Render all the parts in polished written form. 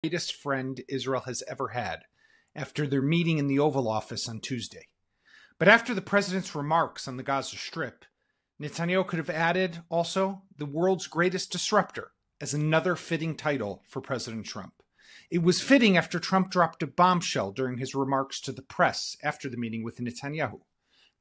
greatest friend Israel has ever had after their meeting in the Oval Office on Tuesday. But after the president's remarks on the Gaza Strip, Netanyahu could have added also the world's greatest disruptor as another fitting title for President Trump. It was fitting after Trump dropped a bombshell during his remarks to the press after the meeting with Netanyahu.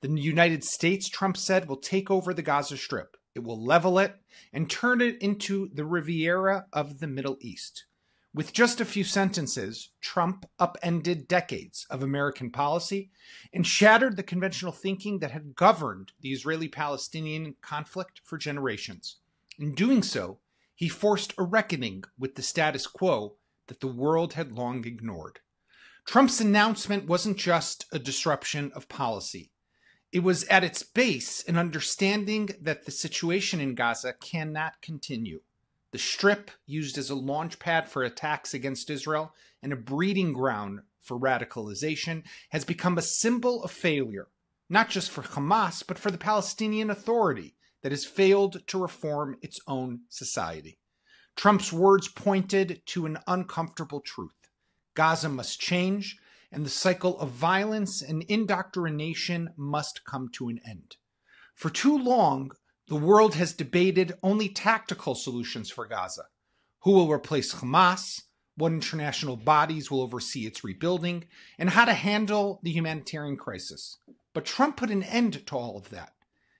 The United States, Trump said, will take over the Gaza Strip. It will level it and turn it into the Riviera of the Middle East. With just a few sentences, Trump upended decades of American policy and shattered the conventional thinking that had governed the Israeli-Palestinian conflict for generations. In doing so, he forced a reckoning with the status quo that the world had long ignored. Trump's announcement wasn't just a disruption of policy. It was at its base an understanding that the situation in Gaza cannot continue. The Strip, used as a launch pad for attacks against Israel and a breeding ground for radicalization, has become a symbol of failure, not just for Hamas, but for the Palestinian Authority that has failed to reform its own society. Trump's words pointed to an uncomfortable truth. Gaza must change, and the cycle of violence and indoctrination must come to an end. For too long, the world has debated only tactical solutions for Gaza. Who will replace Hamas, what international bodies will oversee its rebuilding, and how to handle the humanitarian crisis. But Trump put an end to all of that.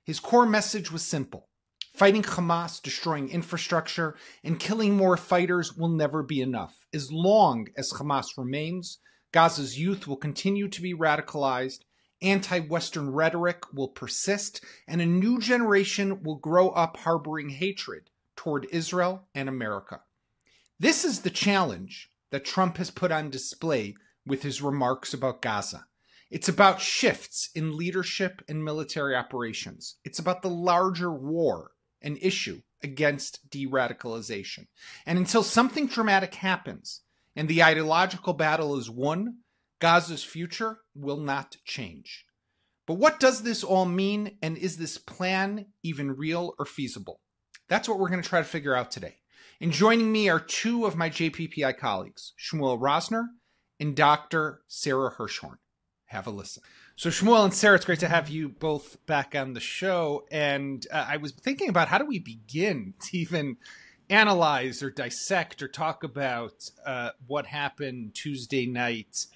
His core message was simple. Fighting Hamas, destroying infrastructure, and killing more fighters will never be enough. As long as Hamas remains, Gaza's youth will continue to be radicalized, anti-Western rhetoric will persist, and a new generation will grow up harboring hatred toward Israel and America. This is the challenge that Trump has put on display with his remarks about Gaza. It's about shifts in leadership and military operations. It's about the larger war, an issue against de-radicalization. And until something dramatic happens and the ideological battle is won, Gaza's future will not change. But what does this all mean, and is this plan even real or feasible? That's what we're going to try to figure out today. And joining me are two of my JPPI colleagues, Shmuel Rosner and Dr. Sara Hirschhorn. Have a listen. So Shmuel and Sara, it's great to have you both back on the show. And I was thinking about how do we begin to even analyze or dissect or talk about what happened Tuesday night,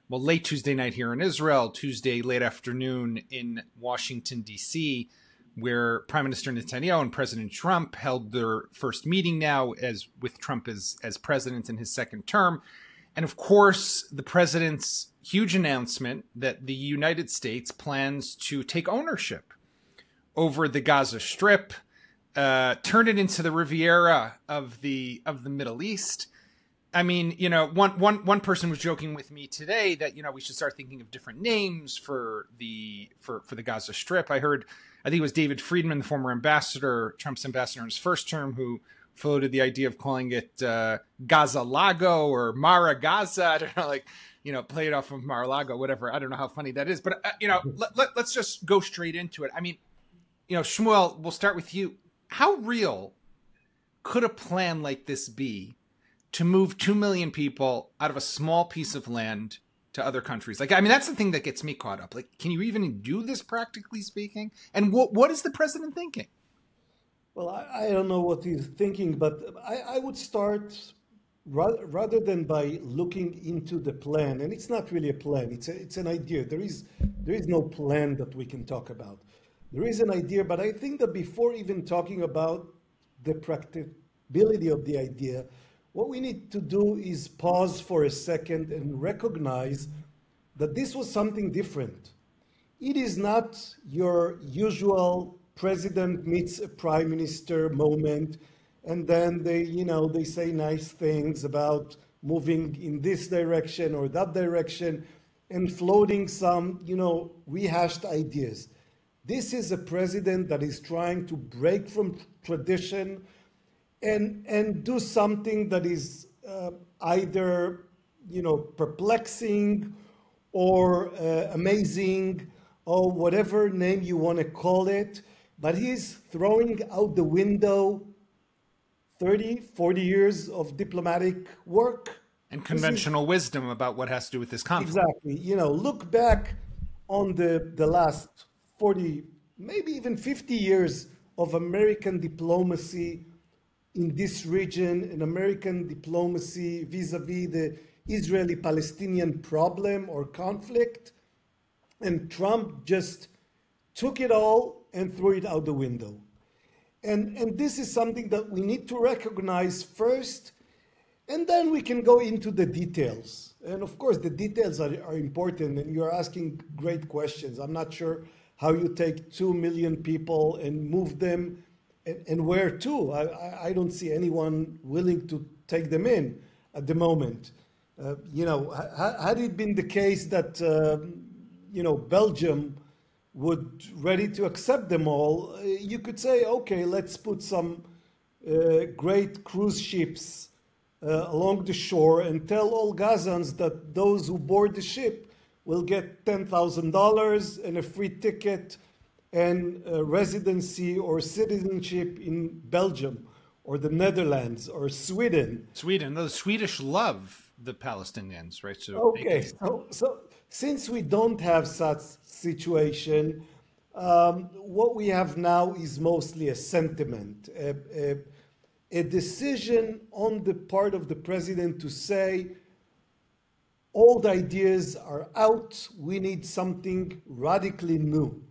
well, late Tuesday night here in Israel, Tuesday late afternoon in Washington, D.C., where Prime Minister Netanyahu and President Trump held their first meeting now with Trump as president in his second term. And of course, the president's huge announcement that the United States plans to take ownership over the Gaza Strip, turn it into the Riviera of the Middle East. I mean, you know, one person was joking with me today that, you know, we should start thinking of different names for the Gaza Strip. I think it was David Friedman, the former ambassador, Trump's ambassador in his first term, who floated the idea of calling it Gaza Lago or Mara Gaza. I don't know, like, you know, play it off of Mar-a-Lago, whatever. I don't know how funny that is, but you know, let's just go straight into it. I mean, you know, Shmuel, we'll start with you. How real could a plan like this be to move 2 million people out of a small piece of land to other countries? Like, I mean, that's the thing that gets me caught up. Like, can you even do this practically speaking? And what is the president thinking? Well, I don't know what he's thinking, but I would start rather than by looking into the plan. And it's not really a plan; it's an idea. There is no plan that we can talk about. There is an idea, but I think that before even talking about the practicability of the idea, what we need to do is pause for a second and recognize that this was something different. It is not your usual president meets a prime minister moment, and then they say nice things about moving in this direction or that direction and floating some, rehashed ideas. This is a president that is trying to break from tradition and do something that is either, perplexing or amazing or whatever name you want to call it. But he's throwing out the window 30, 40 years of diplomatic work. And This is conventional wisdom about what has to do with this conflict. exactly, look back on the last 40, maybe even 50 years of American diplomacy in this region, in American diplomacy vis-a-vis the Israeli-Palestinian problem or conflict, and Trump just took it all and threw it out the window. And this is something that we need to recognize first, and then we can go into the details. And of course, the details are important, and you're asking great questions. I'm not sure how you take 2 million people and move them, and where to. I don't see anyone willing to take them in at the moment. Had it been the case that, Belgium would ready to accept them all, you could say, okay, let's put some great cruise ships along the shore and tell all Gazans that those who board the ship will get $10,000 and a free ticket and residency or citizenship in Belgium or the Netherlands or Sweden. Sweden, the Swedish love the Palestinians, right? So okay, so since we don't have such situation, what we have now is mostly a sentiment, a decision on the part of the president to say, old ideas are out, we need something radically new.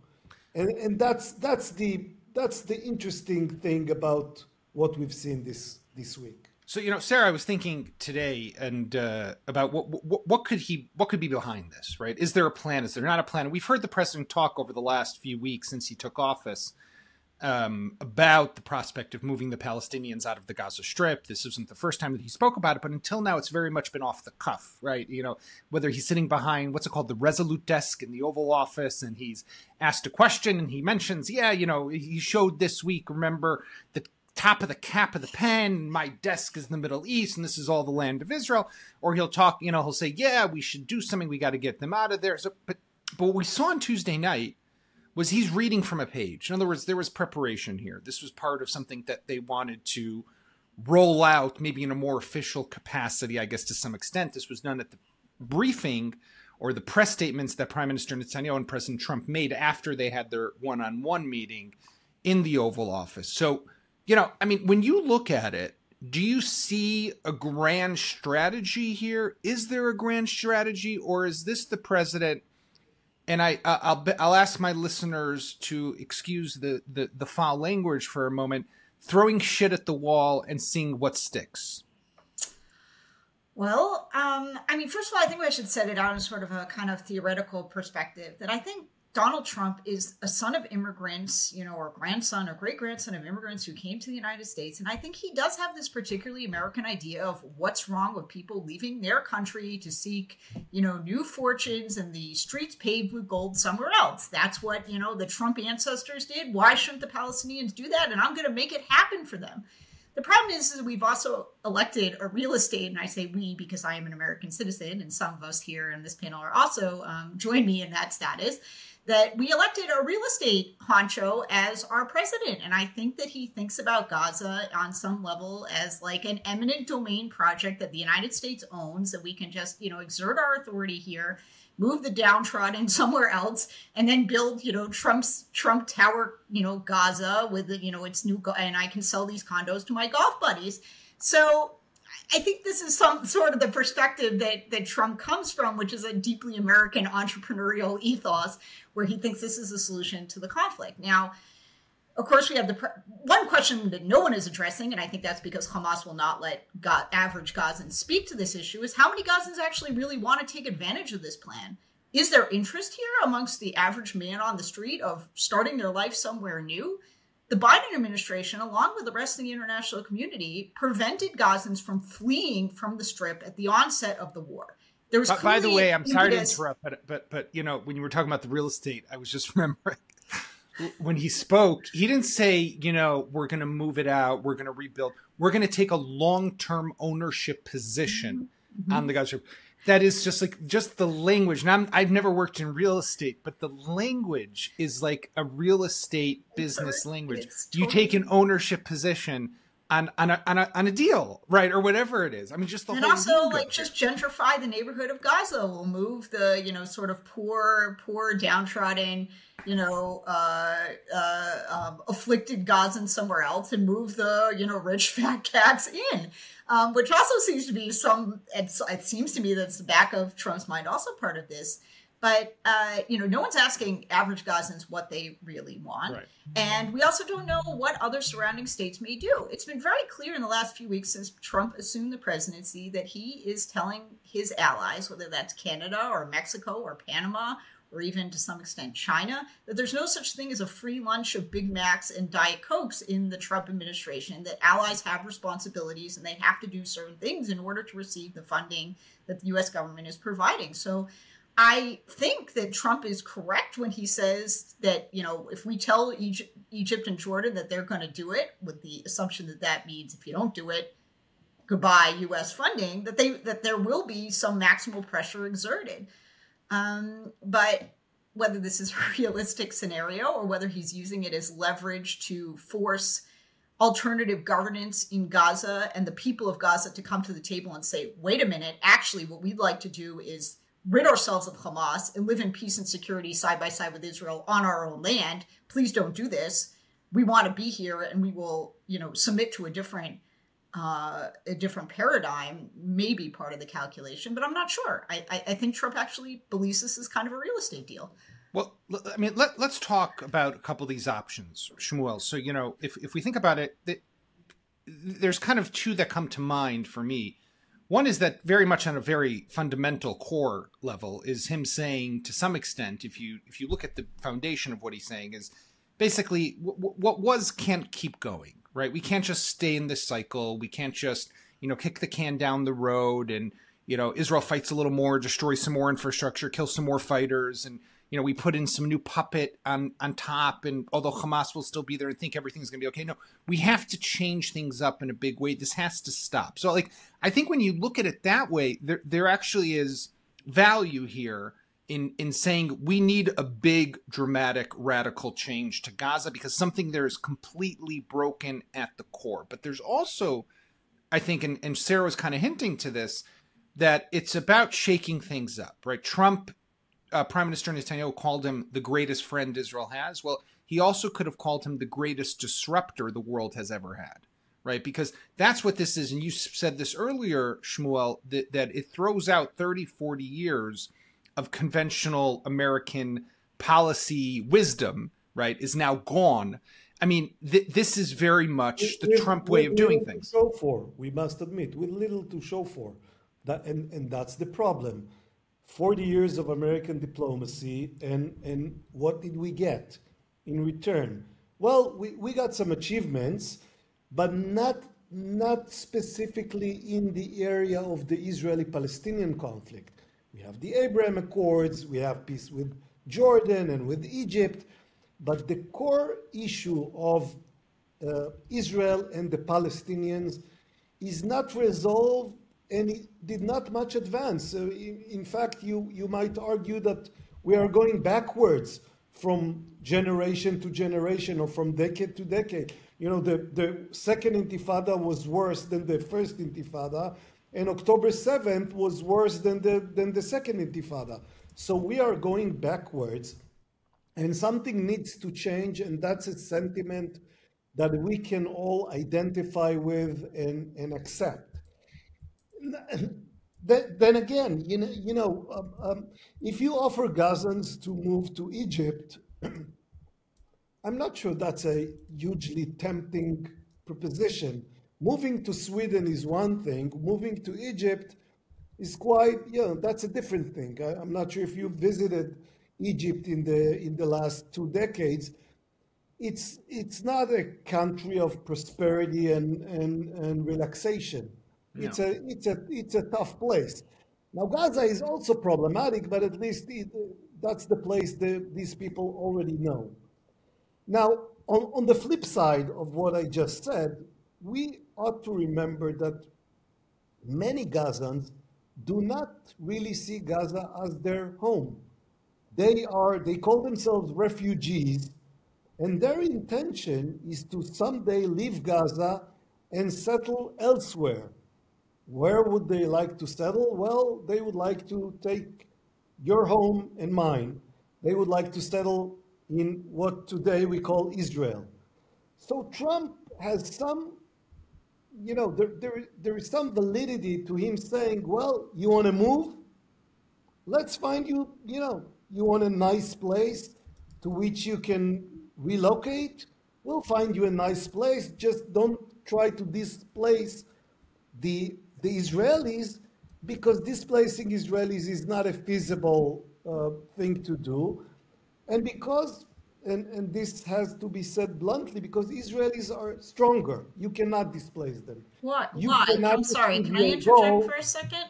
And that's the interesting thing about what we've seen this week. So, Sarah, I was thinking today and about what could be behind this, right? Is there a plan? Is there not a plan? We've heard the president talk over the last few weeks since he took office about the prospect of moving the Palestinians out of the Gaza Strip. This isn't the first time that he spoke about it, but until now, it's very much been off the cuff, right? Whether he's sitting behind what's it called, the Resolute desk in the Oval Office, and he's asked a question, and he mentions, he showed this week, remember, the top of the cap of the pen, my desk is in the Middle East, and this is all the land of Israel. Or he'll talk, he'll say, yeah, we should do something, we got to get them out of there. So, but what we saw on Tuesday night was he's reading from a page. In other words, there was preparation here. This was part of something that they wanted to roll out, maybe in a more official capacity, I guess, to some extent. This was done at the briefing or the press statements that Prime Minister Netanyahu and President Trump made after they had their one-on-one meeting in the Oval Office. So, when you look at it, do you see a grand strategy here? Is there a grand strategy, or is this the president? And I'll ask my listeners to excuse the foul language for a moment, throwing shit at the wall and seeing what sticks. Well, first of all, I think I should set it out in sort of a kind of theoretical perspective that I think Donald Trump is a son of immigrants, or grandson or great-grandson of immigrants who came to the United States. And I think he does have this particularly American idea of what's wrong with people leaving their country to seek, new fortunes and the streets paved with gold somewhere else. That's what, the Trump ancestors did. Why shouldn't the Palestinians do that? And I'm going to make it happen for them. The problem is we've also elected a real estate, and I say we because I am an American citizen, and some of us here in this panel are also join me in that status, that we elected a real estate honcho as our president. And I think that he thinks about Gaza on some level as like an eminent domain project that the United States owns, that we can just, exert our authority here, move the downtrodden somewhere else, and then build, Trump Tower, Gaza with, its new, and I can sell these condos to my golf buddies. So I think this is some sort of the perspective that Trump comes from, which is a deeply American entrepreneurial ethos where he thinks this is a solution to the conflict. Now, of course, we have one question that no one is addressing, and I think that's because Hamas will not let average Gazans speak to this issue, is how many Gazans actually really want to take advantage of this plan? Is there interest here amongst the average man on the street of starting their life somewhere new? The Biden administration, along with the rest of the international community, prevented Gazans from fleeing from the Strip at the onset of the war. There was by the way, I'm sorry to interrupt, but when you were talking about the real estate, I was just remembering when he spoke, he didn't say, we're going to move it out, we're going to rebuild, we're going to take a long-term ownership position on the Gaza Strip. That is just the language. And I've never worked in real estate, but the language is like a real estate business language. You take an ownership position on a deal, right, or whatever it is. I mean, just the and whole also lingo. just gentrify the neighborhood of Gaza. We'll move the sort of poor, downtrodden, afflicted Gazans somewhere else, and move the rich fat cats in, which also seems to be it seems to me that's the back of Trump's mind, also part of this. But, no one's asking average Gazans what they really want. Right. And we also don't know what other surrounding states may do. It's been very clear in the last few weeks since Trump assumed the presidency that he is telling his allies, whether that's Canada or Mexico or Panama or even to some extent China, that there's no such thing as a free lunch of Big Macs and Diet Cokes in the Trump administration, that allies have responsibilities and they have to do certain things in order to receive the funding that the U.S. government is providing. So I think that Trump is correct when he says that, if we tell Egypt and Jordan that they're going to do it, with the assumption that that means if you don't do it, goodbye U.S. funding, that there will be some maximal pressure exerted. But whether this is a realistic scenario or whether he's using it as leverage to force alternative governance in Gaza and the people of Gaza to come to the table and say, wait a minute, actually what we'd like to do is rid ourselves of Hamas and live in peace and security side by side with Israel on our own land. Please don't do this. We want to be here, and we will, submit to a different paradigm, may be part of the calculation, but I'm not sure. I think Trump actually believes this is kind of a real estate deal. Well, I mean, let's talk about a couple of these options, Shmuel. So, if we think about it, there's kind of two that come to mind for me. One is that very much on a very fundamental core level is him saying, to some extent, if you look at the foundation of what he's saying, is basically what was can't keep going, right? We can't just stay in this cycle. We can't just, kick the can down the road and, Israel fights a little more, destroys some more infrastructure, kills some more fighters, and, we put in some new puppet on top, and although Hamas will still be there and think everything's going to be okay. No, we have to change things up in a big way. This has to stop. So, I think when you look at it that way, there actually is value here in saying we need a big, dramatic, radical change to Gaza because something there is completely broken at the core. But there's also, I think, and Sara was kind of hinting to this, that it's about shaking things up, right? Trump, Prime Minister Netanyahu, called him the greatest friend Israel has. Well, he also could have called him the greatest disruptor the world has ever had, right? Because that's what this is. And you said this earlier, Shmuel, that it throws out 30, 40 years of conventional American policy wisdom, right, is now gone. I mean, this is very much the Trump way of doing things. Show for, we must admit, with little to show for. And that's the problem. 40 years of American diplomacy, and what did we get in return? Well, we got some achievements, but not specifically in the area of the Israeli-Palestinian conflict. We have the Abraham Accords, we have peace with Jordan and with Egypt, but the core issue of Israel and the Palestinians is not resolved, and it did not much advance. In fact, you might argue that we are going backwards from generation to generation or from decade to decade. The second intifada was worse than the first intifada, and October 7th was worse than the second intifada. So we are going backwards, and something needs to change, and that's a sentiment that we can all identify with and accept. Then again, if you offer Gazans to move to Egypt, I'm not sure that's a hugely tempting proposition. Moving to Sweden is one thing. Moving to Egypt is quite, that's a different thing. I'm not sure if you visited Egypt in the last 2 decades. It's not a country of prosperity and relaxation. No. It's a tough place. Now Gaza is also problematic, but at least that's the place these people already know. Now, on the flip side of what I just said, we ought to remember that many Gazans do not really see Gaza as their home. They call themselves refugees, and their intention is to someday leave Gaza and settle elsewhere. Where would they like to settle? Well, they would like to take your home and mine. They would like to settle in what today we call Israel. So Trump has some, there is some validity to him saying, well, you want to move? Let's find you, you want a nice place to which you can relocate? We'll find you a nice place. Just don't try to displace the Israelis, because displacing Israelis is not a feasible thing to do. And because, and this has to be said bluntly, because Israelis are stronger. You cannot displace them. What? You Why? cannot I'm sorry. just Can I go- interject for a second?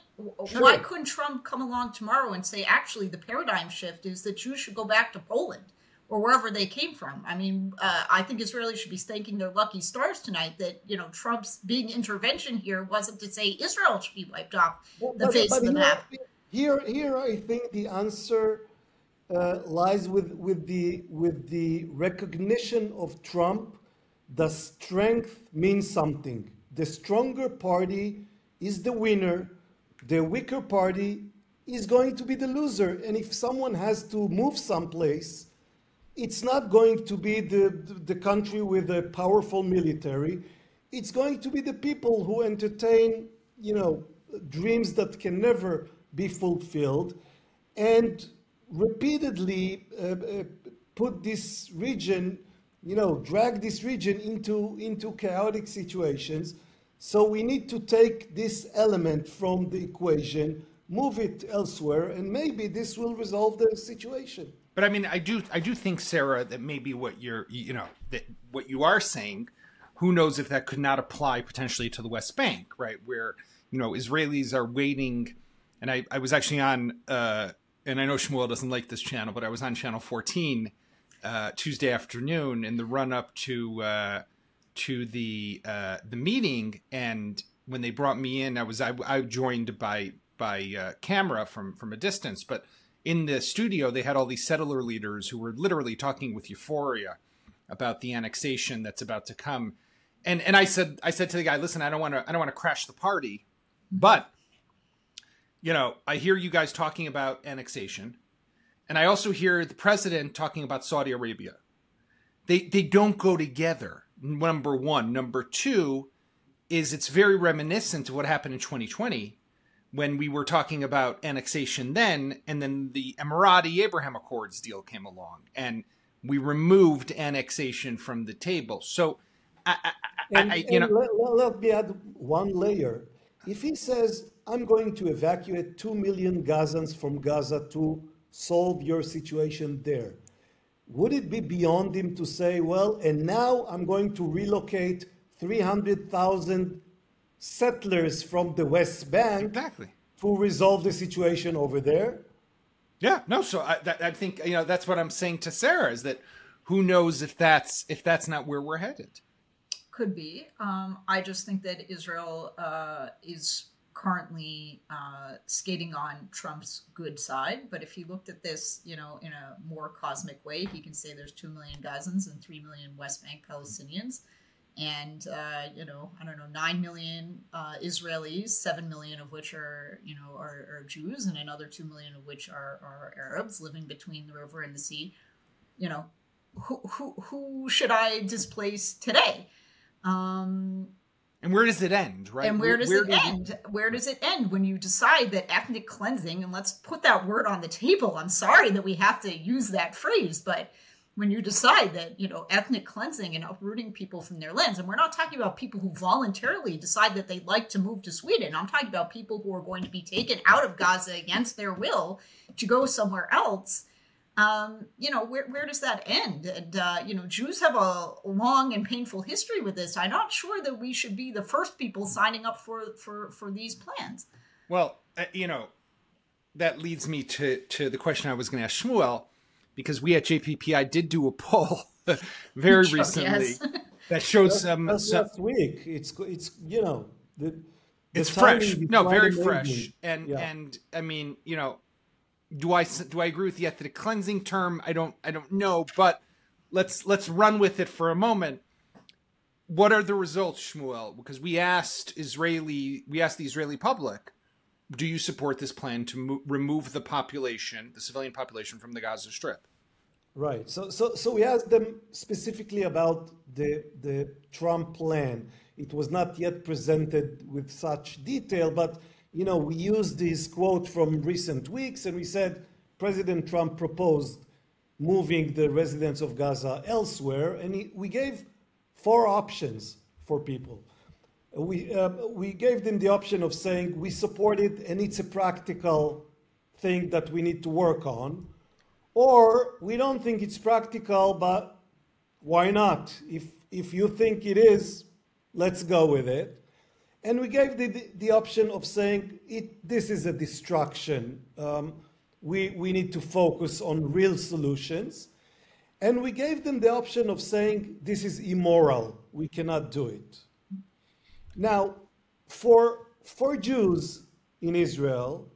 Sure. Why couldn't Trump come along tomorrow and say, actually, the paradigm shift is that Jews should go back to Poland or wherever they came from? I mean, I think Israelis should be thanking their lucky stars tonight that, Trump's big intervention here wasn't to say Israel should be wiped off the face of the map. Here, I think the answer lies with the recognition of Trump. The strength means something. The stronger party is the winner. The weaker party is going to be the loser. And if someone has to move someplace, it's not going to be the country with a powerful military. It's going to be the people who entertain, dreams that can never be fulfilled, and repeatedly put this region, drag this region into chaotic situations. So we need to take this element from the equation, move it elsewhere, and maybe this will resolve the situation. But I mean, I do think, Sara, that maybe what that what you are saying, who knows if that could not apply potentially to the West Bank, right? Where, Israelis are waiting. And I was actually on, and I know Shmuel doesn't like this channel, but I was on channel 14 Tuesday afternoon in the run up to the meeting. And when they brought me in, I joined by camera from a distance, but in the studio, they had all these settler leaders who were literally talking with euphoria about the annexation that's about to come. And I said to the guy, listen, I don't want to crash the party, but I hear you guys talking about annexation, and I also hear the president talking about Saudi Arabia. They don't go together. Number one. Number two is it's very reminiscent of what happened in 2020. When we were talking about annexation then, and then the Emirati-Abraham Accords deal came along, and we removed annexation from the table. So, let me add one layer. If he says, I'm going to evacuate 2 million Gazans from Gaza to solve your situation there, would it be beyond him to say, well, and now I'm going to relocate 300,000 settlers from the West Bank exactly to resolve the situation over there? Yeah, no. So I think that's what I'm saying to Sara, is that who knows if that's not where we're headed. Could be. I just think that Israel is currently skating on Trump's good side. But if he looked at this, in a more cosmic way, he can say there's 2 million Gazans and 3 million West Bank Palestinians. And, I don't know, 9 million Israelis, 7 million of which are Jews, and another 2 million of which are Arabs living between the river and the sea. Who should I displace today? And where does it end, right? And where does it end? Where does it end when you decide that ethnic cleansing, and let's put that word on the table. I'm sorry that we have to use that phrase, but when you decide that, ethnic cleansing and uprooting people from their lands, and we're not talking about people who voluntarily decide that they'd like to move to Sweden. I'm talking about people who are going to be taken out of Gaza against their will to go somewhere else. Where does that end? And, Jews have a long and painful history with this. I'm not sure that we should be the first people signing up for these plans. Well, that leads me to the question I was going to ask Shmuel, because we at JPPI did do a poll very recently that showed some last week. It's fresh. No, very amazing. Fresh. And I mean, do I agree with the ethnic cleansing term? I don't know, but let's run with it for a moment. what are the results, Shmuel? Because we asked the Israeli public, do you support this plan to remove the civilian population from the Gaza Strip? Right. So we asked them specifically about the Trump plan. It was not yet presented with such detail, but we used this quote from recent weeks, and we said President Trump proposed moving the residents of Gaza elsewhere, and we gave 4 options for people. We gave them the option of saying we support it and it's a practical thing that we need to work on, or we don't think it's practical, but why not? If you think it is, let's go with it. And we gave the option of saying this is a distraction. We need to focus on real solutions. And we gave them the option of saying this is immoral. We cannot do it. Now, for Jews in Israel,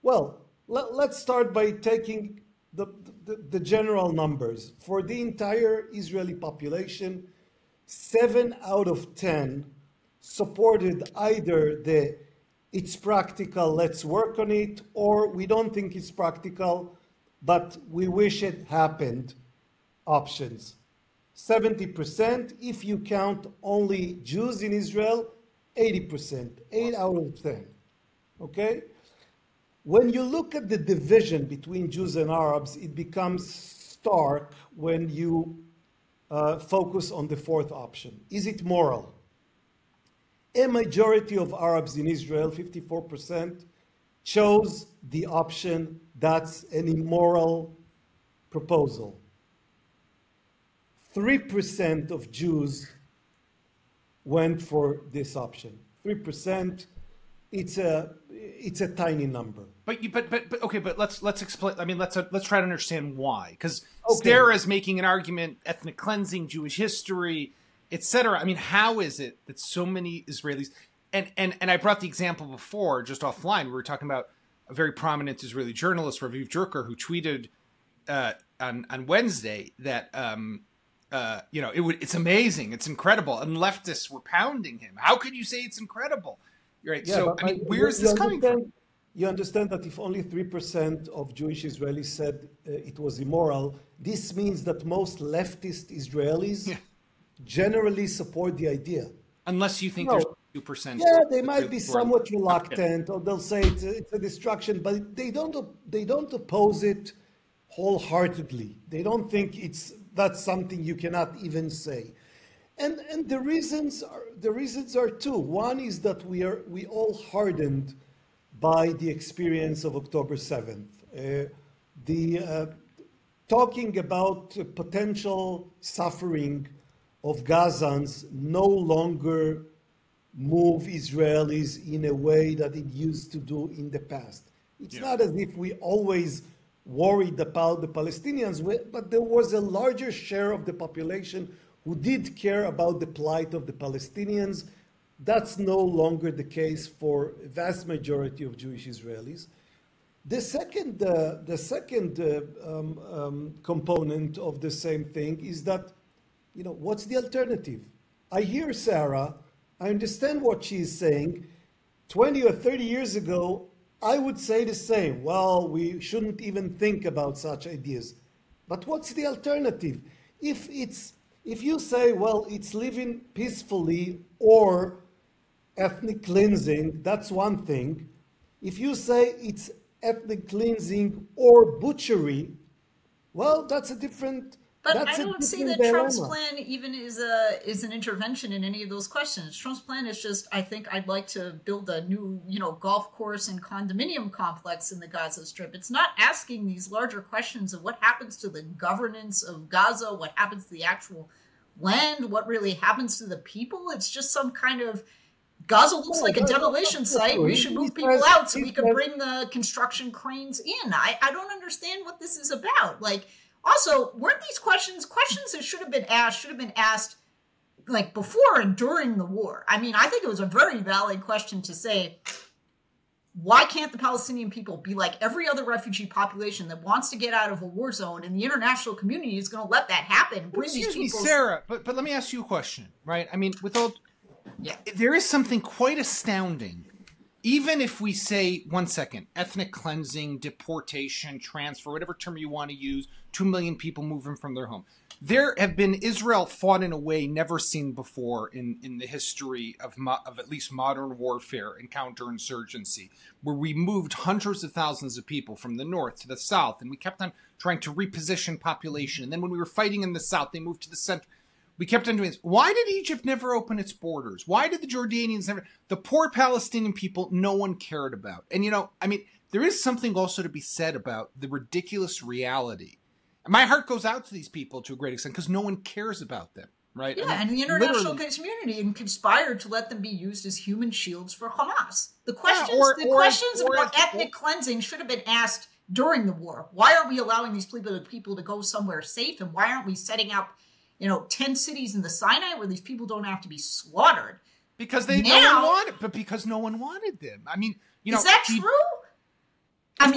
well, let's start by taking the general numbers. For the entire Israeli population, 7 out of 10 supported either it's practical, let's work on it, or we don't think it's practical, but we wish it happened options. 70%, if you count only Jews in Israel, 80%, 8 out of 10. Okay? When you look at the division between Jews and Arabs, it becomes stark when you focus on the 4th option. Is it moral? A majority of Arabs in Israel, 54%, chose the option that's an immoral proposal. 3% of Jews went for this option. 3%, it's a tiny number. But okay, but let's explain. I mean, let's try to understand why. Because Okay. Sara is making an argument: ethnic cleansing, Jewish history, etc. I mean, how is it that so many Israelis and I brought the example before, just offline. We were talking about a very prominent Israeli journalist, Raviv Drucker, who tweeted on Wednesday that it's amazing, it's incredible, and leftists were pounding him. How could you say it's incredible? Right. Yeah, so, I mean, where is this coming from? You understand that if only 3% of Jewish Israelis said it was immoral, this means that most leftist Israelis generally support the idea. Unless you think No. there's 2%. Yeah, they might be somewhat reluctant, or they'll say it's a distraction, but they don't oppose it wholeheartedly. They don't think that's something you cannot even say. And the reasons are 2. One is that we all hardened by the experience of October 7th. Talking about potential suffering of Gazans no longer move Israelis in a way that it used to do in the past. It's not as if we always worried about the Palestinians, but there was a larger share of the population who did care about the plight of the Palestinians. That's no longer the case for a vast majority of Jewish Israelis. The second component of the same thing is that, what's the alternative? I hear Sara. I understand what she's saying. 20 or 30 years ago, I would say the same. Well, we shouldn't even think about such ideas. But what's the alternative? If you say, well, it's living peacefully or ethnic cleansing, that's one thing. If you say it's ethnic cleansing or butchery, well, that's a different. But I don't see that Trump's plan even is an intervention in any of those questions. Trump's plan is just, I think I'd like to build a new, golf course and condominium complex in the Gaza Strip. It's not asking these larger questions of what happens to the governance of Gaza, what happens to the actual land, what really happens to the people. It's just some kind of Gaza looks like a demolition site. We should move people out so we can bring the construction cranes in. I don't understand what this is about. Also, weren't these questions that should have been asked like before and during the war? I mean, I think it was a very valid question to say, Why can't the Palestinian people be like every other refugee population that wants to get out of a war zone, and the international community is going to let that happen? Excuse me, Sarah, but let me ask you a question, right? I mean, there is something quite astounding. Even if we say, 1 second, ethnic cleansing, deportation, transfer, whatever term you want to use, 2 million people moving from their home. There have been, Israel fought in a way never seen before in the history of at least modern warfare and counterinsurgency, where we moved hundreds of thousands of people from the north to the south, and we kept on trying to reposition population. And then when we were fighting in the south, they moved to the center. We kept on doing this. Why did Egypt never open its borders? Why did the Jordanians never? The poor Palestinian people, no one cared about. And, I mean, there is something also to be said about the ridiculous reality. My heart goes out to these people to a great extent because no one cares about them, right? Yeah, and the international community conspired to let them be used as human shields for Hamas. The questions about ethnic cleansing should have been asked during the war. Why aren't we allowing these people to go somewhere safe? And why aren't we setting up 10 cities in the Sinai where these people don't have to be slaughtered? Because because no one wanted them. I mean, is that true? No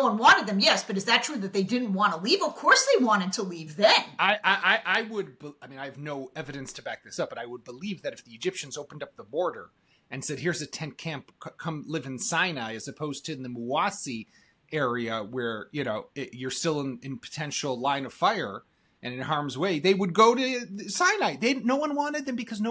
one wanted them, yes, but is that true that they didn't want to leave? Of course they wanted to leave then. I have no evidence to back this up, but I would believe that if the Egyptians opened up the border and said, here's a tent camp, come live in Sinai, as opposed to in the Muwasi area where, you're still in potential line of fire and in harm's way, they would go to Sinai. No one wanted them because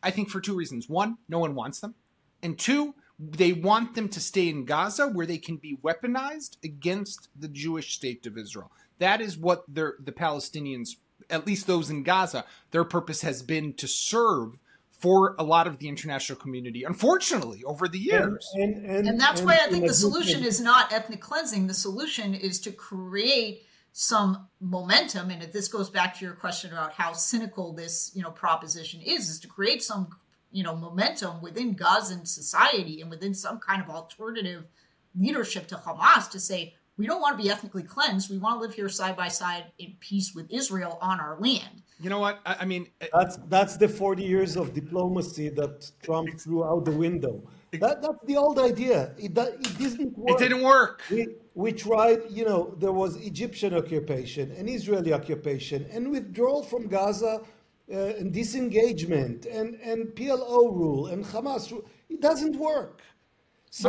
I think for two reasons. One, no one wants them. And two, they want them to stay in Gaza where they can be weaponized against the Jewish state of Israel. That is what the Palestinians, at least those in Gaza, their purpose has been to serve for a lot of the international community, unfortunately, over the years. And that's why I think the solution is not ethnic cleansing. The solution is to create some momentum. And if this goes back to your question about how cynical this, proposition is to create some momentum within Gazan society and within some kind of alternative leadership to Hamas to say, we don't want to be ethnically cleansed. We want to live here side by side in peace with Israel on our land. You know what? I mean, that's the 40 years of diplomacy that Trump threw out the window. That's the old idea. It didn't work. It didn't work. We tried, there was Egyptian occupation and Israeli occupation and withdrawal from Gaza and disengagement and PLO rule and Hamas rule. It doesn't work. It's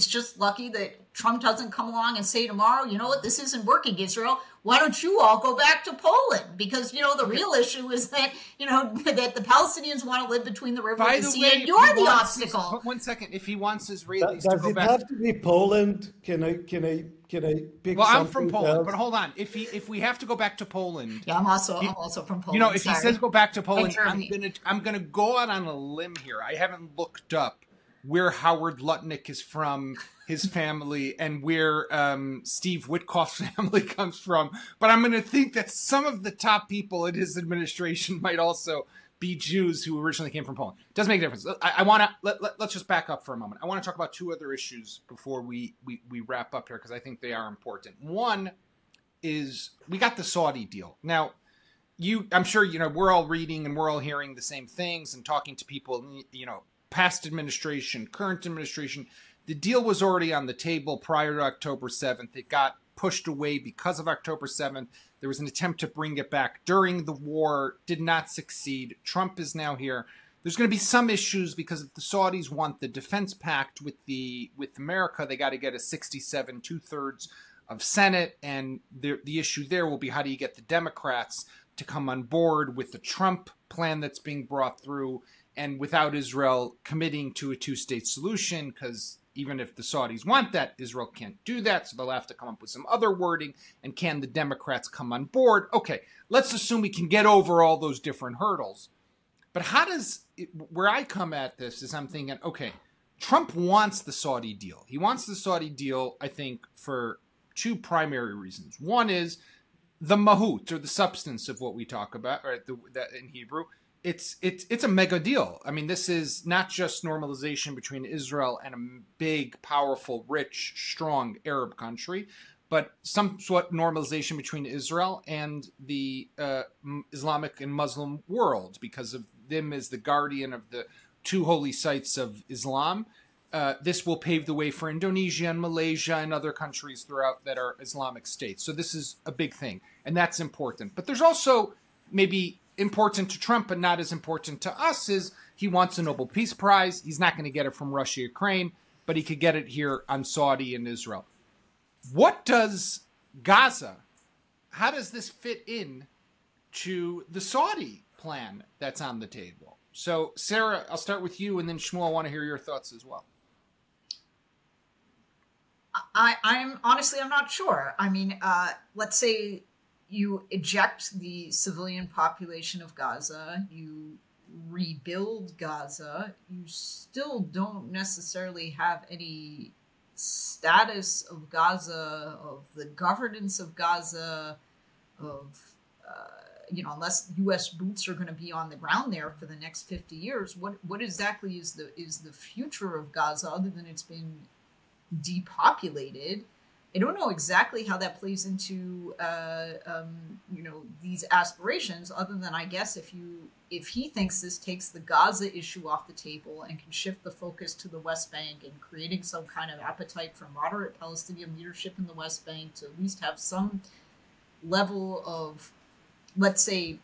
just lucky that Trump doesn't come along and say tomorrow, you know what, this isn't working, Israel. Why don't you all go back to Poland? Because, the real issue is that, that the Palestinians want to live between the river and the sea, and you're the obstacle. But 1 second, if he wants Israelis to go back... Does it have to be Poland? Can I pick Well, I'm from Poland, else? But hold on. If we have to go back to Poland... Yeah, I'm also from Poland. If he says go back to Poland, I'm gonna go out on a limb here. I haven't looked up where Howard Lutnick is from, his family, and where Steve Witkoff's family comes from. But I'm going to think that some of the top people in his administration might also be Jews who originally came from Poland. Doesn't make a difference. I want to let's just back up for a moment. I want to talk about two other issues before we wrap up here because I think they are important. One is we got the Saudi deal. Now, I'm sure we're all reading and we're all hearing the same things and talking to people. Past administration, current administration, the deal was already on the table prior to October 7th. It got pushed away because of October 7th. There was an attempt to bring it back during the war, did not succeed. Trump is now here. There's going to be some issues because if the Saudis want the defense pact with America, they got to get a 67, 2/3 of Senate. And the issue there will be how do you get the Democrats to come on board with the Trump plan that's being brought through and without Israel committing to a two-state solution, because even if the Saudis want that, Israel can't do that, so they'll have to come up with some other wording. And can the Democrats come on board? Okay, let's assume we can get over all those different hurdles. But where I come at this is I'm thinking, okay, Trump wants the Saudi deal. He wants the Saudi deal, I think, for two primary reasons. One is the mahut, or the substance of what we talk about, or in Hebrew. It's a mega deal. I mean, this is not just normalization between Israel and a big, powerful, rich, strong Arab country, but some sort of normalization between Israel and the Islamic and Muslim world because of them as the guardian of the two holy sites of Islam. This will pave the way for Indonesia and Malaysia and other countries throughout that are Islamic states. So this is a big thing, and that's important. But there's also maybe important to Trump, but not as important to us, is he wants a Nobel Peace Prize. He's not going to get it from Russia, Ukraine, but he could get it here on Saudi and Israel. What does Gaza, how does this fit in to the Saudi plan that's on the table? So, Sara, I'll start with you, and then Shmuel, I want to hear your thoughts as well. I'm honestly, I'm not sure. I mean, let's say you eject the civilian population of Gaza, you rebuild Gaza, you still don't necessarily have any status of Gaza, of the governance of Gaza, of, unless U.S. boots are going to be on the ground there for the next 50 years, what exactly is the future of Gaza other than it's been depopulated? I don't know exactly how that plays into these aspirations, other than I guess if he thinks this takes the Gaza issue off the table and can shift the focus to the West Bank and creating some kind of appetite for moderate Palestinian leadership in the West Bank to at least have some level of, let's say,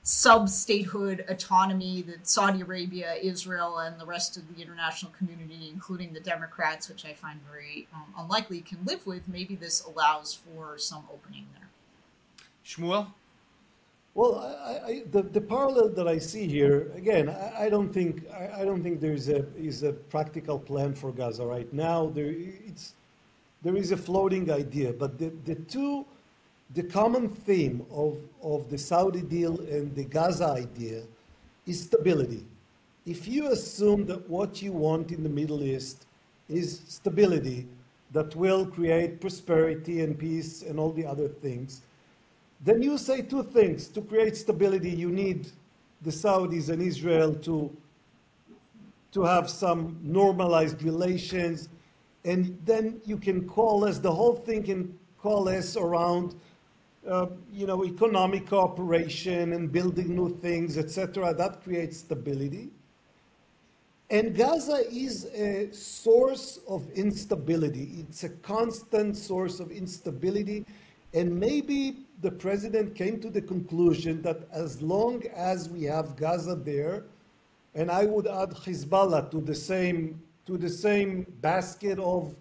sub-statehood autonomy that Saudi Arabia, Israel, and the rest of the international community, including the Democrats, which I find very unlikely, can live with, maybe this allows for some opening there. Shmuel? Well, the parallel that I see here, again, I don't think there is a practical plan for Gaza right now. There is a floating idea, but the common theme of the Saudi deal and the Gaza idea is stability. If you assume that what you want in the Middle East is stability that will create prosperity and peace and all the other things, then you say two things. To create stability, you need the Saudis and Israel to have some normalized relations, and then you can coalesce, the whole thing can coalesce around economic cooperation and building new things, etc. That creates stability. And Gaza is a source of instability. It's a constant source of instability. And maybe the president came to the conclusion that as long as we have Gaza there, and I would add Hezbollah to the same basket of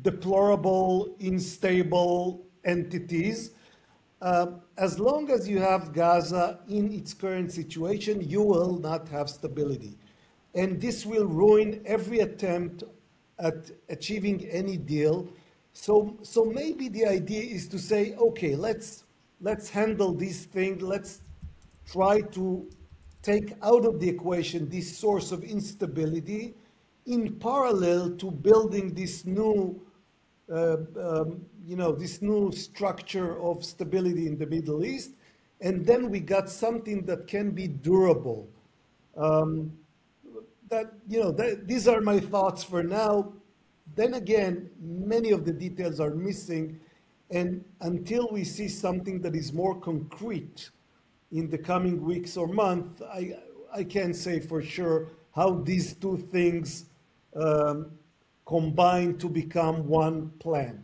deplorable, unstable entities, as long as you have Gaza in its current situation, you will not have stability. And this will ruin every attempt at achieving any deal. So maybe the idea is to say, okay, let's handle this thing. Let's try to take out of the equation this source of instability in parallel to building this new this new structure of stability in the Middle East, and then we got something that can be durable. These are my thoughts for now. Then again, many of the details are missing, and until we see something that is more concrete in the coming weeks or months, I can't say for sure how these two things combine to become one plan.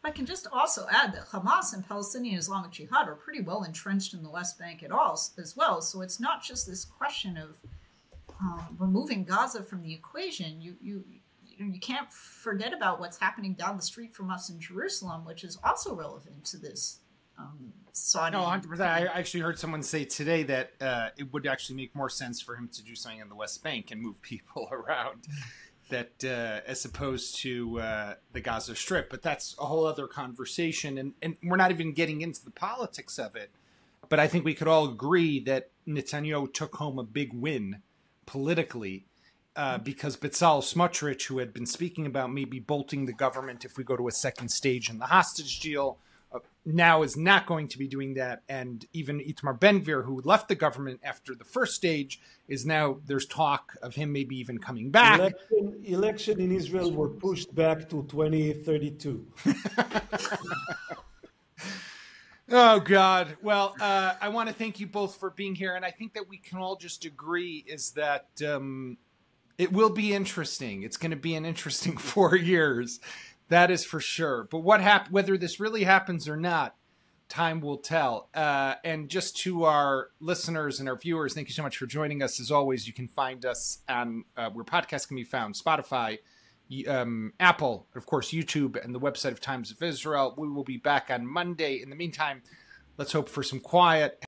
I can just also add that Hamas and Palestinian Islamic Jihad are pretty well entrenched in the West Bank as well. So it's not just this question of removing Gaza from the equation. You can't forget about what's happening down the street from us in Jerusalem, which is also relevant to this Saudi. No, 100%. I actually heard someone say today that it would actually make more sense for him to do something in the West Bank and move people around, that as opposed to the Gaza Strip. But that's a whole other conversation, and we're not even getting into the politics of it. But I think we could all agree that Netanyahu took home a big win politically, because Bezalel Smotrich, who had been speaking about maybe bolting the government if we go to a second stage in the hostage deal, now is not going to be doing that. And even Itamar Ben-Gvir, who left the government after the first stage, is now, there's talk of him maybe even coming back. Election in Israel were pushed back to 2032. Oh, God. Well, I want to thank you both for being here. And I think that we can all just agree is that it will be interesting. It's going to be an interesting 4 years. That is for sure. But whether this really happens or not, time will tell. And just to our listeners and our viewers, thank you so much for joining us. As always, you can find us on where podcasts can be found, Spotify, Apple, of course, YouTube, and the website of Times of Israel. We will be back on Monday. In the meantime, let's hope for some quiet.